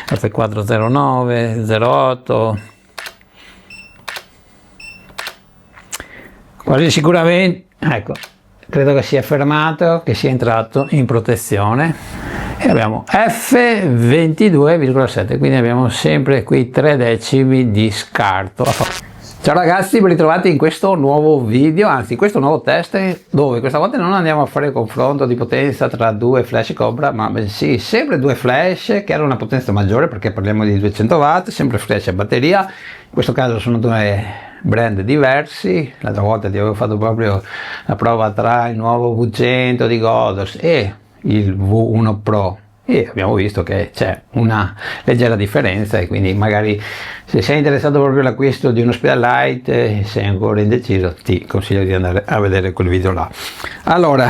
F409 08. Quasi sicuramente, ecco, credo che sia fermato, che sia entrato in protezione, e abbiamo F22,7, quindi abbiamo sempre qui 3 decimi di scarto. Ciao ragazzi, ben ritrovati in questo nuovo video, anzi questo nuovo test, dove questa volta non andiamo a fare il confronto di potenza tra due flash Cobra, ma bensì sempre due flash che hanno una potenza maggiore, perché parliamo di 200 watt, sempre flash a batteria. In questo caso sono due brand diversi. L'altra volta ti avevo fatto proprio la prova tra il nuovo V100 di Godos e il V1 Pro, e abbiamo visto che c'è una leggera differenza, e quindi magari se sei interessato proprio all'acquisto di uno Speedlight, sei ancora indeciso, ti consiglio di andare a vedere quel video là. Allora,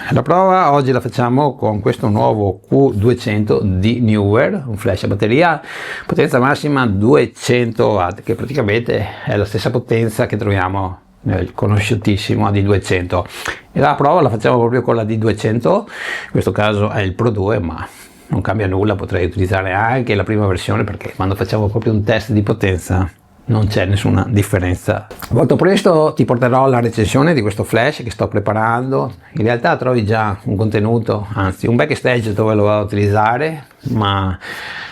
la prova oggi la facciamo con questo nuovo Q200 di Neewer, un flash a batteria, potenza massima 200 watt, che praticamente è la stessa potenza che troviamo nel conosciutissimo AD200, e la prova la facciamo proprio con la D200. In questo caso è il Pro 2, ma non cambia nulla, potrei utilizzare anche la prima versione, perché quando facciamo proprio un test di potenza non c'è nessuna differenza. Molto presto ti porterò la recensione di questo flash che sto preparando. In realtà trovi già un contenuto, anzi un backstage dove lo vado a utilizzare, ma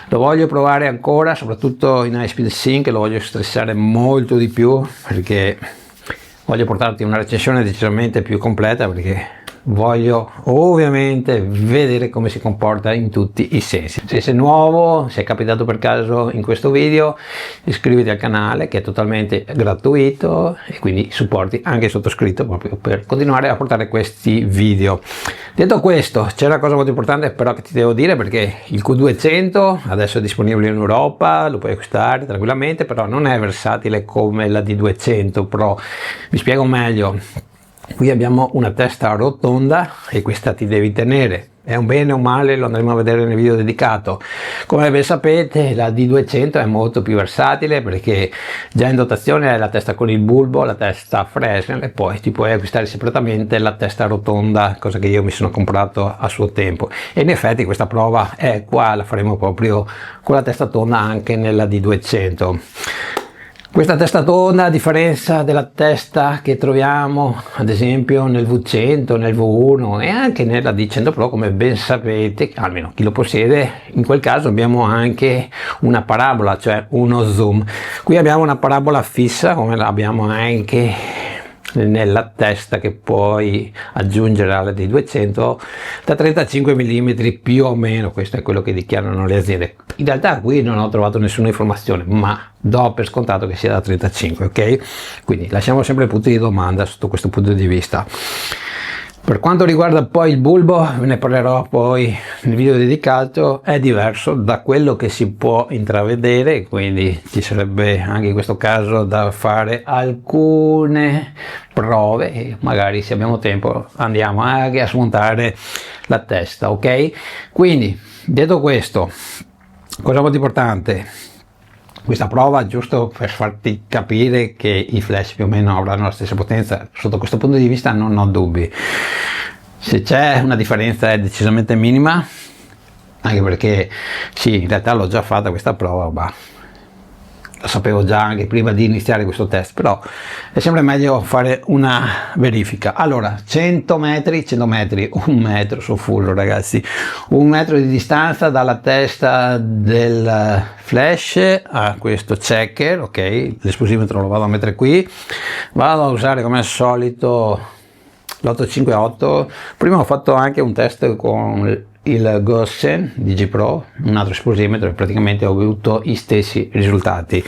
lo voglio provare ancora, soprattutto in High Speed Sync, lo voglio stressare molto di più, perché voglio portarti una recensione decisamente più completa, perché voglio ovviamente vedere come si comporta in tutti i sensi. Se sei nuovo, se è capitato per caso in questo video, iscriviti al canale che è totalmente gratuito, e quindi supporti anche il sottoscritto proprio per continuare a portare questi video. Detto questo, c'è una cosa molto importante però che ti devo dire, perché il Q200 adesso è disponibile in Europa, lo puoi acquistare tranquillamente, però non è versatile come la D200 Pro. Vi spiego meglio. Qui abbiamo una testa rotonda e questa ti devi tenere. È un bene o un male, lo andremo a vedere nel video dedicato. Come ben sapete, la D200 è molto più versatile, perché già in dotazione è la testa con il bulbo, la testa Fresnel, e poi ti puoi acquistare separatamente la testa rotonda, cosa che io mi sono comprato a suo tempo. E in effetti questa prova è qua, la faremo proprio con la testa tonda anche nella D200. Questa testa tonda, a differenza della testa che troviamo ad esempio nel V100, nel V1 e anche nella D100 Pro, come ben sapete, almeno chi lo possiede, in quel caso abbiamo anche una parabola, cioè uno zoom. Qui abbiamo una parabola fissa, come l'abbiamo anche nella testa che puoi aggiungere alla D200, da 35 mm più o meno. Questo è quello che dichiarano le aziende. In realtà qui non ho trovato nessuna informazione, ma do per scontato che sia da 35, ok? Quindi lasciamo sempre punti di domanda sotto questo punto di vista. Per quanto riguarda poi il bulbo, ve ne parlerò poi nel video dedicato, è diverso da quello che si può intravedere, quindi ci sarebbe anche in questo caso da fare alcune prove, e magari se abbiamo tempo andiamo anche a smontare la testa, ok? Quindi, detto questo, cosa molto importante, questa prova giusto per farti capire che i flash più o meno avranno la stessa potenza. Sotto questo punto di vista non ho dubbi. Se c'è una differenza è decisamente minima, anche perché sì, in realtà l'ho già fatta questa prova, ma lo sapevo già anche prima di iniziare questo test, però è sempre meglio fare una verifica. Allora, 100 metri, un metro su full ragazzi, un metro di distanza dalla testa del flash a questo checker, ok? L'esposimetro lo vado a mettere qui, vado a usare come al solito l'858. Prima ho fatto anche un test con il Gosen DG Pro, un altro esposimetro, e praticamente ho avuto gli stessi risultati.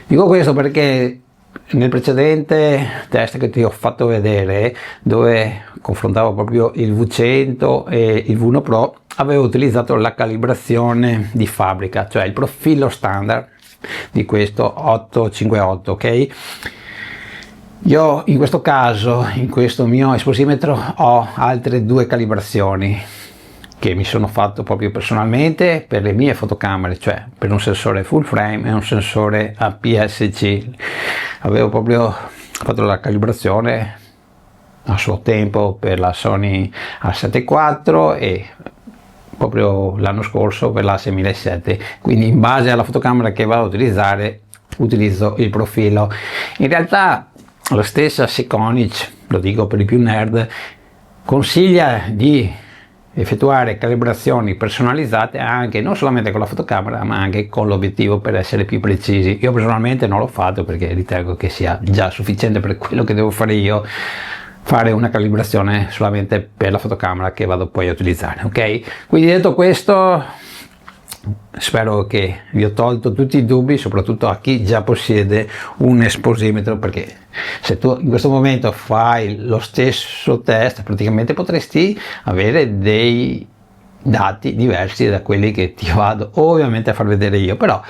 Dico questo perché nel precedente test che ti ho fatto vedere, dove confrontavo proprio il V100 e il V1 Pro, avevo utilizzato la calibrazione di fabbrica, cioè il profilo standard di questo 858, ok? Io in questo caso, in questo mio esposimetro, ho altre due calibrazioni che mi sono fatto proprio personalmente per le mie fotocamere, cioè per un sensore full frame e un sensore APS-C. Avevo proprio fatto la calibrazione a suo tempo per la Sony A7 IV e proprio l'anno scorso per la 6007, quindi in base alla fotocamera che vado a utilizzare utilizzo il profilo. In realtà la stessa Sekonic, lo dico per i più nerd, consiglia di effettuare calibrazioni personalizzate anche non solamente con la fotocamera ma anche con l'obiettivo per essere più precisi. Io personalmente non l'ho fatto perché ritengo che sia già sufficiente per quello che devo fare io, fare una calibrazione solamente per la fotocamera che vado poi a utilizzare. Ok, quindi detto questo, spero che vi ho tolto tutti i dubbi, soprattutto a chi già possiede un esposimetro, perché se tu in questo momento fai lo stesso test praticamente potresti avere dei dati diversi da quelli che ti vado ovviamente a far vedere io, però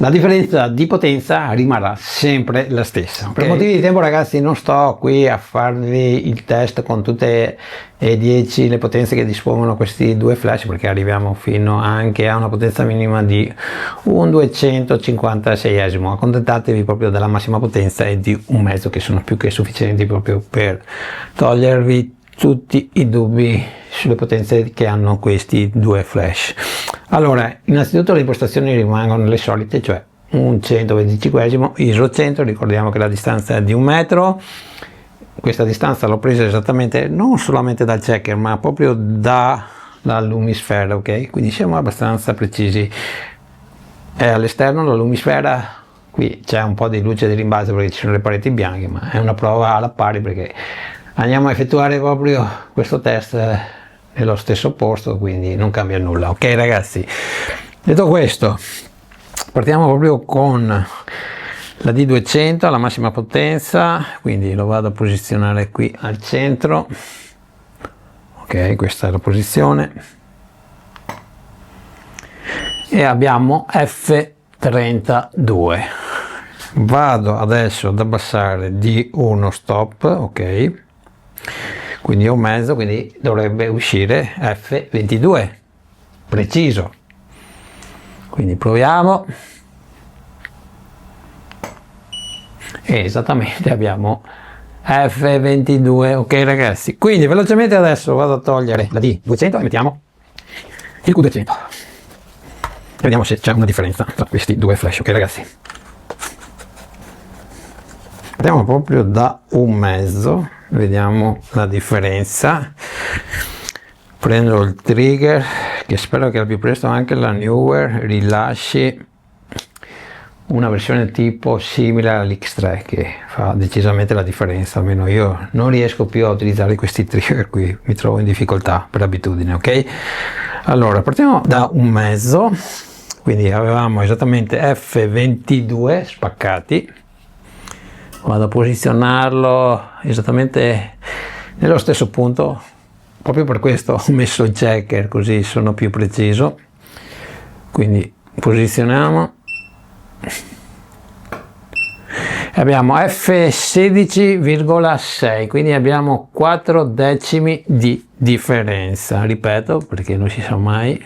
la differenza di potenza rimarrà sempre la stessa. Okay? Per motivi di tempo ragazzi non sto qui a farvi il test con tutte e 10 le potenze che dispongono questi due flash, perché arriviamo fino anche a una potenza minima di un 256esimo. Accontentatevi proprio della massima potenza e di un mezzo, che sono più che sufficienti proprio per togliervi tutti i dubbi sulle potenze che hanno questi due flash. Allora, innanzitutto le impostazioni rimangono le solite, cioè un 125esimo ISO 100, ricordiamo che la distanza è di 1 metro. Questa distanza l'ho presa esattamente non solamente dal checker ma proprio dalla lumisfera, ok? Quindi siamo abbastanza precisi. È all'esterno la lumisfera, qui c'è un po' di luce di rimbalzo perché ci sono le pareti bianche, ma è una prova alla pari perché andiamo a effettuare proprio questo test nello stesso posto, quindi non cambia nulla. Ok ragazzi, detto questo, partiamo proprio con la D200 alla massima potenza, quindi lo vado a posizionare qui al centro. Ok, questa è la posizione e abbiamo F32. Vado adesso ad abbassare di uno stop, ok, quindi ho mezzo, quindi dovrebbe uscire F22 preciso, quindi proviamo e esattamente abbiamo F22. ok ragazzi, quindi velocemente adesso vado a togliere la D200 e mettiamo il Q200 e vediamo se c'è una differenza tra questi due flash. Ok ragazzi, partiamo proprio da un mezzo, vediamo la differenza. Prendo il trigger, che spero che al più presto anche la Neewer rilasci una versione tipo simile all'X3 che fa decisamente la differenza. Almeno io non riesco più a utilizzare questi trigger qui, mi trovo in difficoltà per abitudine. Ok, allora partiamo da un mezzo, quindi avevamo esattamente F22 spaccati, vado a posizionarlo esattamente nello stesso punto, proprio per questo ho messo il checker così sono più preciso. Quindi posizioniamo, abbiamo F16,6, quindi abbiamo 4 decimi di differenza, ripeto perché non si sa mai,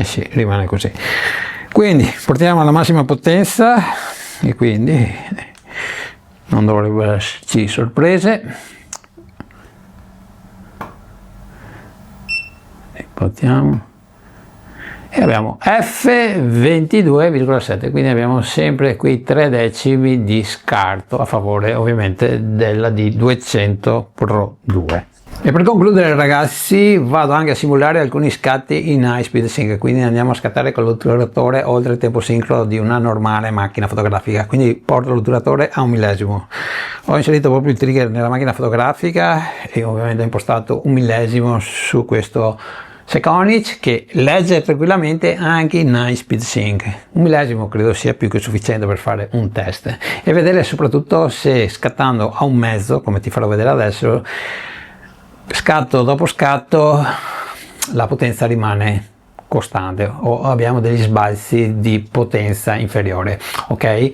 sì, rimane così. Quindi portiamo alla massima potenza e quindi non dovrebbe esserci sorprese. E portiamo e abbiamo F22,7, quindi abbiamo sempre qui 3 decimi di scarto a favore ovviamente della D200 Pro 2. E per concludere ragazzi vado anche a simulare alcuni scatti in high speed sync, quindi andiamo a scattare con l'otturatore oltre il tempo sincrono di una normale macchina fotografica, quindi porto l'otturatore a 1 millesimo. Ho inserito proprio il trigger nella macchina fotografica e ovviamente ho impostato 1 millesimo su questo Sekonic che legge tranquillamente anche in high speed sync. 1 millesimo credo sia più che sufficiente per fare un test e vedere soprattutto se scattando a un mezzo, come ti farò vedere adesso, scatto dopo scatto la potenza rimane costante o abbiamo degli sbalzi di potenza inferiore. Ok,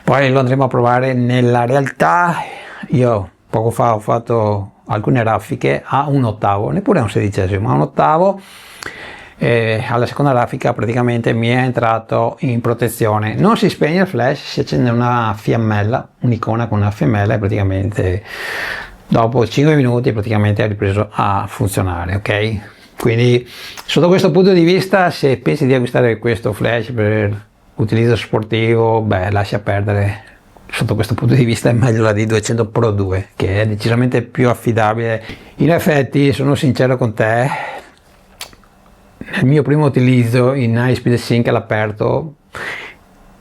poi lo andremo a provare nella realtà. Io poco fa ho fatto alcune raffiche a un ottavo, neppure a un sedicesimo, a un ottavo. Alla seconda raffica praticamente mi è entrato in protezione, non si spegne il flash, si accende una fiammella, un'icona con una fiammella e praticamente dopo 5 minuti praticamente ha ripreso a funzionare, ok? Quindi sotto questo punto di vista, se pensi di acquistare questo flash per utilizzo sportivo, beh, lascia perdere. Sotto questo punto di vista è meglio la D200 Pro 2, che è decisamente più affidabile. In effetti, sono sincero con te, nel mio primo utilizzo in High Speed Sync all'aperto,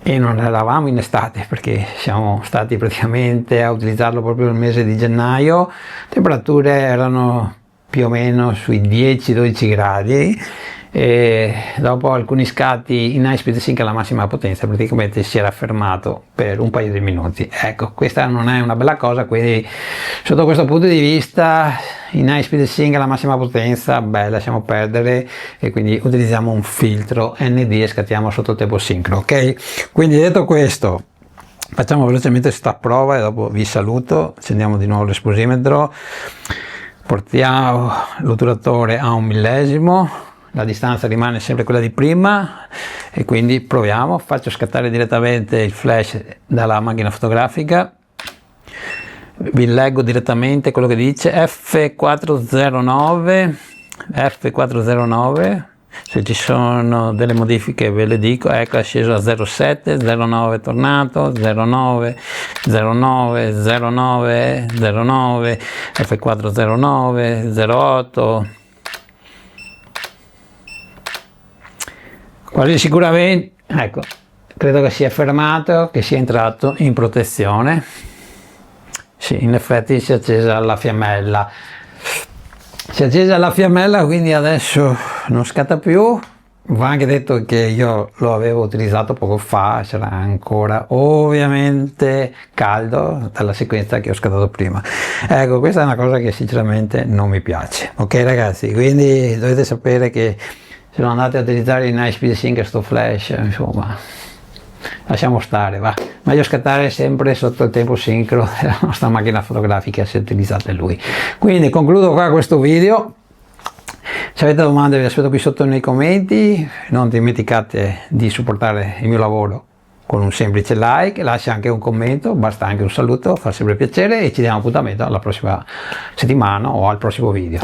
e non eravamo in estate perché siamo stati praticamente a utilizzarlo proprio nel mese di gennaio, temperature erano più o meno sui 10-12 gradi, e dopo alcuni scatti in High Speed Sync alla massima potenza praticamente si era fermato per un paio di minuti. Ecco, questa non è una bella cosa, quindi sotto questo punto di vista in High Speed Sync alla massima potenza, beh, lasciamo perdere, e quindi utilizziamo un filtro ND e scattiamo sotto il tempo sincro, ok? Quindi detto questo, facciamo velocemente questa prova e dopo vi saluto. Accendiamo di nuovo l'esposimetro, portiamo l'otturatore a 1/1000, la distanza rimane sempre quella di prima, e quindi proviamo. Faccio scattare direttamente il flash dalla macchina fotografica, vi leggo direttamente quello che dice F409, se ci sono delle modifiche ve le dico. Ecco, è sceso a 07, 09 tornato, 09, 09, 09, 09, F409, 08, quasi sicuramente, ecco, credo che sia fermato, che sia entrato in protezione. Sì, in effetti si è accesa la fiammella, quindi adesso non scatta più. Va anche detto che io lo avevo utilizzato poco fa, c'era ancora ovviamente caldo dalla sequenza che ho scattato prima. Ecco, questa è una cosa che sinceramente non mi piace, ok ragazzi? Quindi dovete sapere che se non andate a utilizzare in High Speed Sync sto flash, insomma, lasciamo stare, va. Meglio scattare sempre sotto il tempo sincro della nostra macchina fotografica se utilizzate lui. Quindi concludo qua questo video. Se avete domande vi aspetto qui sotto nei commenti, non dimenticate di supportare il mio lavoro con un semplice like, lascia anche un commento, basta anche un saluto, fa sempre piacere, e ci diamo appuntamento alla prossima settimana o al prossimo video.